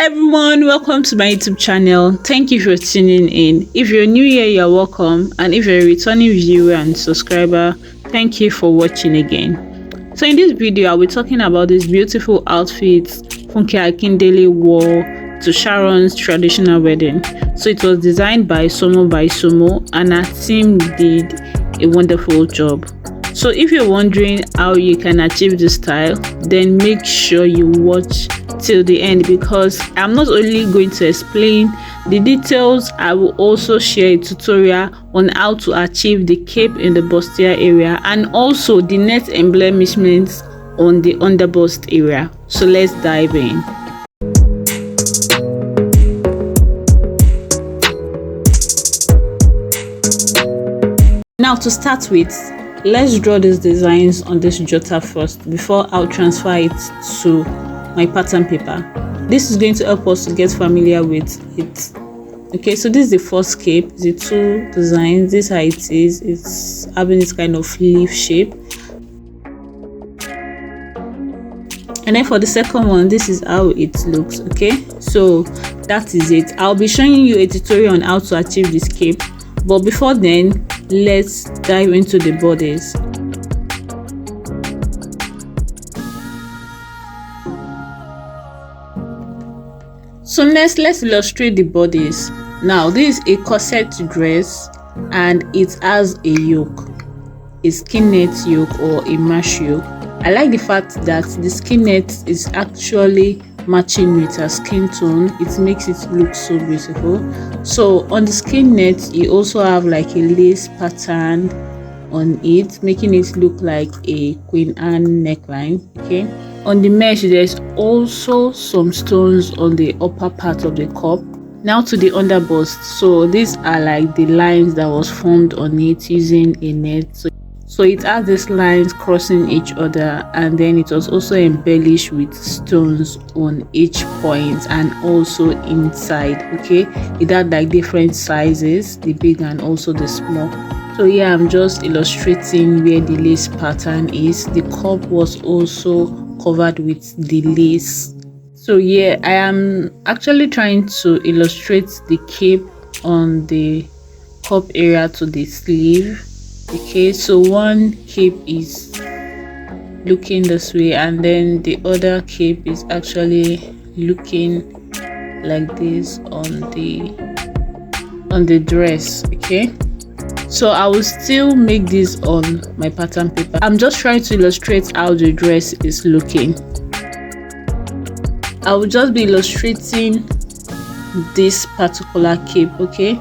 everyone, welcome to my YouTube channel. Thank you for tuning in. If you're new here, you're welcome, and if you're a returning viewer and subscriber, thank you for watching again. So in this video, I'll be talking about this beautiful outfit Funke Akindele wore to Sharon's traditional wedding. So it was designed by Somo, and our team did a wonderful job. So if you're wondering how you can achieve this style, then make sure you watch till the end, because I'm not only going to explain the details, I will also share a tutorial on how to achieve the cape in the bustier area and also the net embellishments on the underbust area. So let's dive in. Now to start with, let's draw these designs on this jotter first before I'll transfer it to my pattern paper. This is going to help us to get familiar with it. Okay, so this is the first cape, the two designs. This is how it is. It's having this kind of leaf shape. And then for the second one, this is how it looks. Okay, so that is it. I'll be showing you a tutorial on how to achieve this cape, but before then, let's dive into the bodies. So next, let's illustrate the bodies. Now this is a corset dress and it has a yoke, a skin net yoke or a mesh yoke. I like the fact that the skin net is actually matching with her skin tone. It makes it look so beautiful. So on the skin net, you also have like a lace pattern on it, making it look like a Queen Anne neckline. Okay, on the mesh, there's also some stones on the upper part of the cup. Now to the underbust. So these are like the lines that was formed on it using a net. So it has these lines crossing each other, and then it was also embellished with stones on each point and also inside. Okay, it had like different sizes, the big and also the small. So yeah, I'm just illustrating where the lace pattern is. The cup was also covered with the lace. So yeah, I am actually trying to illustrate the cape on the cup area to the sleeve. Okay, so one cape is looking this way and then the other cape is actually looking like this on the dress. Okay, so I will still make this on my pattern paper. I'm just trying to illustrate how the dress is looking. I will just be illustrating this particular cape. Okay,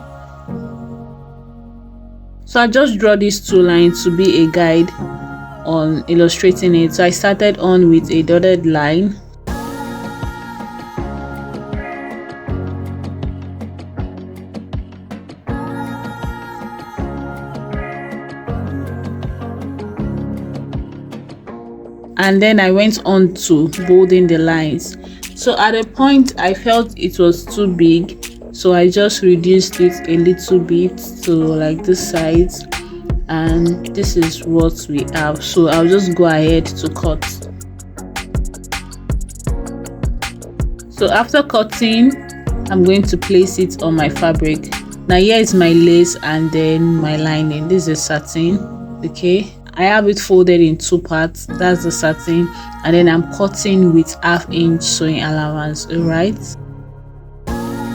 so I just draw these two lines to be a guide on illustrating it. So I started on with a dotted line. And then I went on to bolding the lines. So at a point I felt it was too big, so I just reduced it a little bit to like this size, and this is what we have. So I'll just go ahead to cut. So after cutting, I'm going to place it on my fabric. Now here is my lace and then my lining. This is satin. Okay, I have it folded in two parts. That's the satin, and then I'm cutting with 1/2 inch sewing allowance. All right,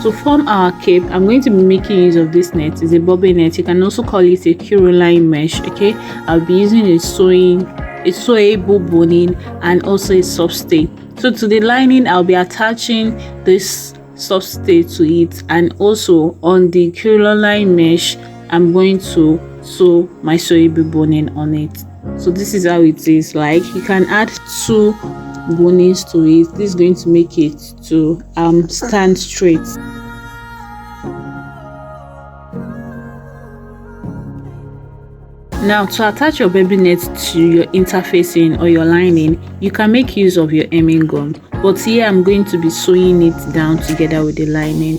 to form our cape, I'm going to be making use of this net. It's a bobby net. You can also call it a Caroline mesh. Okay, I'll be using a sewable boning and also a soft stay. So to the lining, I'll be attaching this soft stay to it, and also on the Caroline mesh, I'm going to sew my sewable boning on it. So this is how it is like. You can add 2 bonings to it. This is going to make it to stand straight. Now to attach your baby net to your interfacing or your lining, you can make use of your hemming gum, but here I'm going to be sewing it down together with the lining.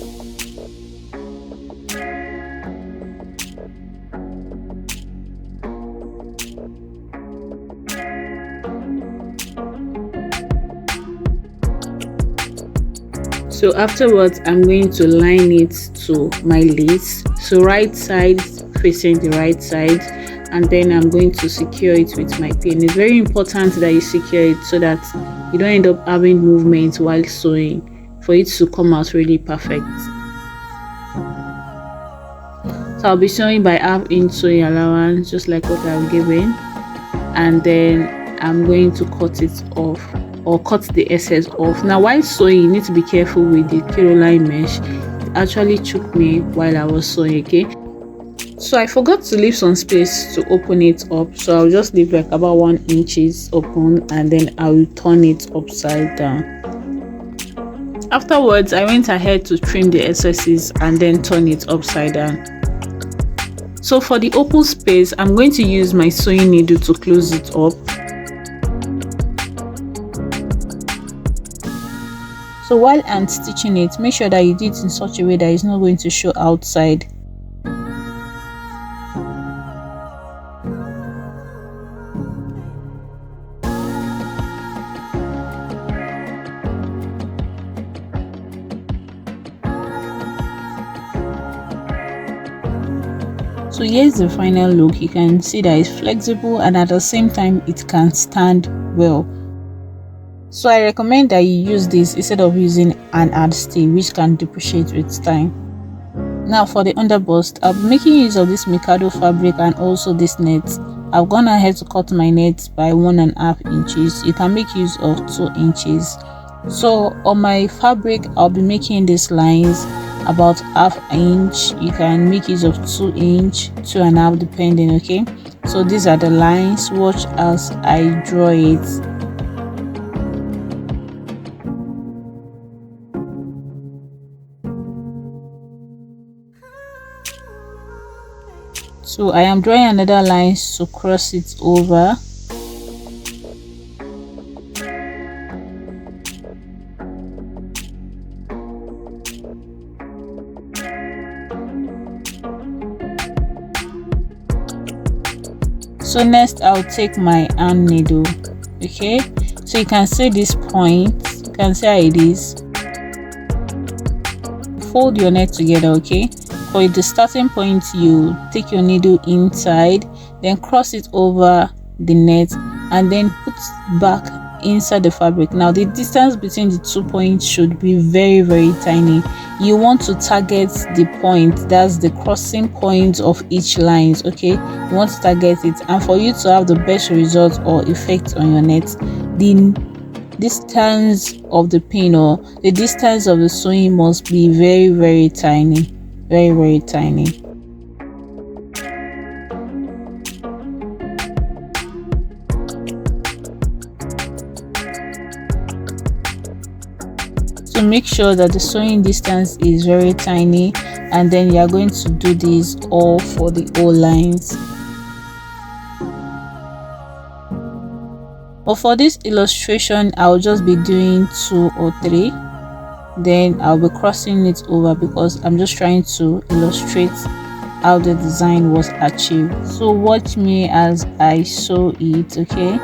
So afterwards, I'm going to line it to my lace. So right side facing the right side, and then I'm going to secure it with my pin. It's very important that you secure it so that you don't end up having movement while sewing, for it to come out really perfect. So I'll be sewing by 1/2 inch sewing allowance, just like what I've given, and then I'm going to cut it off, or cut the excess off. Now while sewing, you need to be careful with the Caroline mesh. It actually choked me while I was sewing. Okay, so I forgot to leave some space to open it up, so I'll just leave like about 1 inches open, and then I will turn it upside down. Afterwards, I went ahead to trim the excesses and then turn it upside down. So for the open space, I'm going to use my sewing needle to close it up. So while I'm stitching it, make sure that you do it in such a way that it's not going to show outside. So here's the final look. You can see that it's flexible, and at the same time it can stand well. So I recommend that you use this instead of using an hard stay, which can depreciate with time. Now for the underbust, I'll be making use of this Mikado fabric and also this net. I've gone ahead to cut my net by 1.5 inches. You can make use of 2 inches. So on my fabric, I'll be making these lines about 1/2 inch. You can make use of 2 inch, 2.5 depending. Okay, so these are the lines. Watch as I draw it. So I am drawing another line to cross it over. So next I'll take my hand needle. Okay, so you can see this point, you can see how it is. Fold your net together. Okay, for the starting point, you take your needle inside, then cross it over the net, and then put back inside the fabric. Now the distance between the 2 points should be very tiny. You want to target the point, that's the crossing point of each lines. Okay, you want to target it, and for you to have the best result or effect on your net, the distance of the pin or the distance of the sewing must be very tiny, very tiny. So make sure that the sewing distance is very tiny, and then you are going to do this all for the whole lines. But for this illustration, I'll just be doing 2 or 3, then I'll be crossing it over because I'm just trying to illustrate how the design was achieved. So watch me as I sew it. Okay,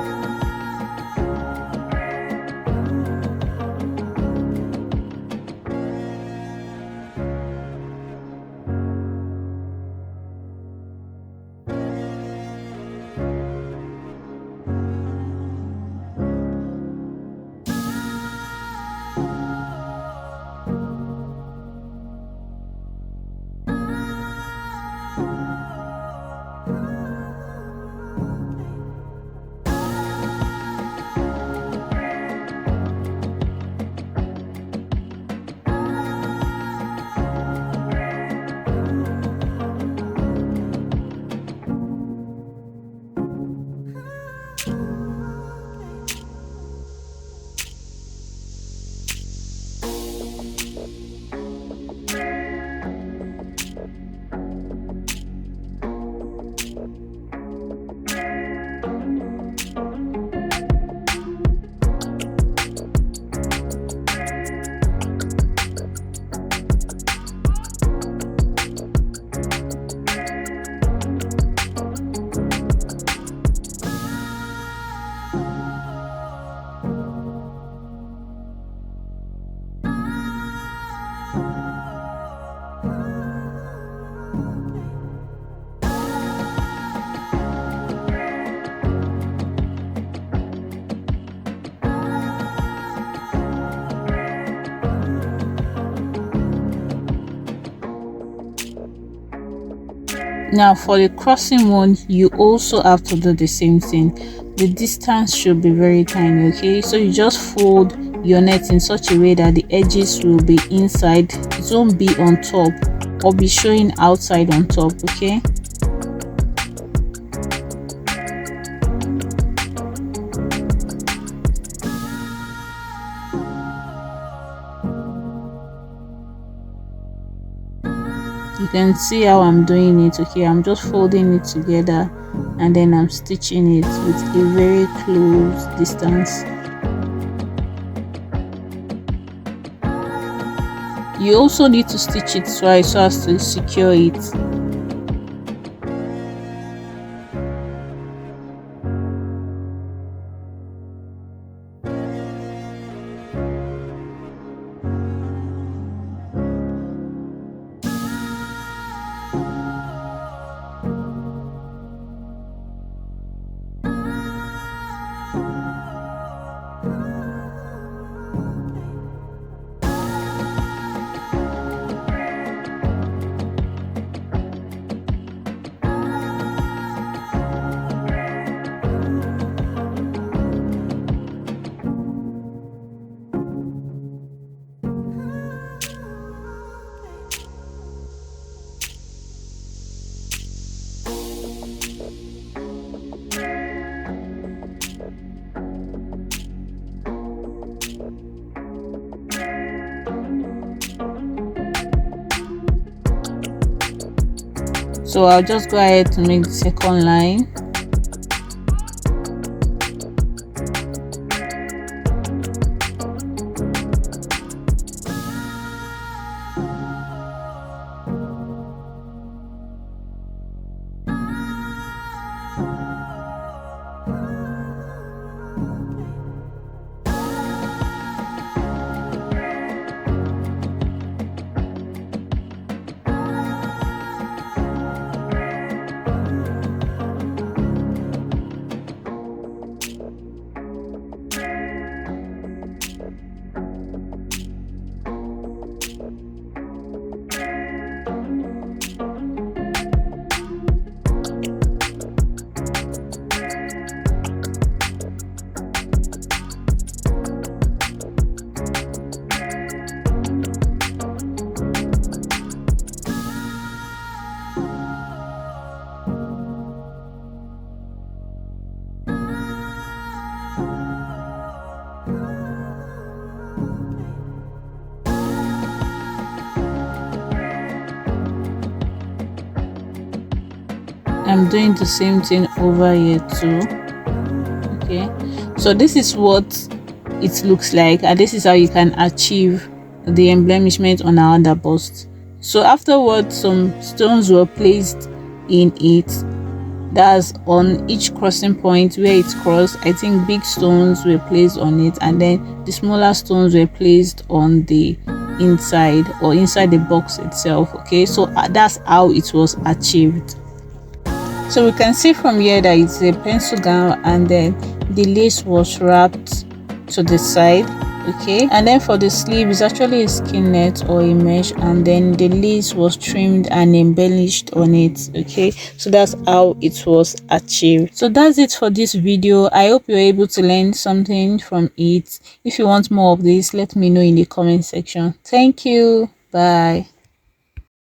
Now for the crossing one, you also have to do the same thing. The distance should be very tiny, okay? So you just fold your net in such a way that the edges will be inside, it won't be on top or be showing outside on top, okay? You can see how I'm doing it, okay? I'm just folding it together and then I'm stitching it with a very close distance. You also need to stitch it twice so as to secure it. So I'll just go ahead to make the second line. I'm doing the same thing over here too. Okay, so this is what it looks like, and this is how you can achieve the embellishment on our other bust. So afterwards, some stones were placed in it. That's on each crossing point where it crossed. I think big stones were placed on it, and then the smaller stones were placed on the inside or inside the box itself. Okay, so that's how it was achieved. So we can see from here that it's a pencil gown, and then the lace was wrapped to the side. Okay, and then for the sleeve, it's actually a skin net or a mesh, and then the lace was trimmed and embellished on it. Okay, so that's how it was achieved. So that's it for this video. I hope you're able to learn something from it. If you want more of this, let me know in the comment section. Thank you. Bye.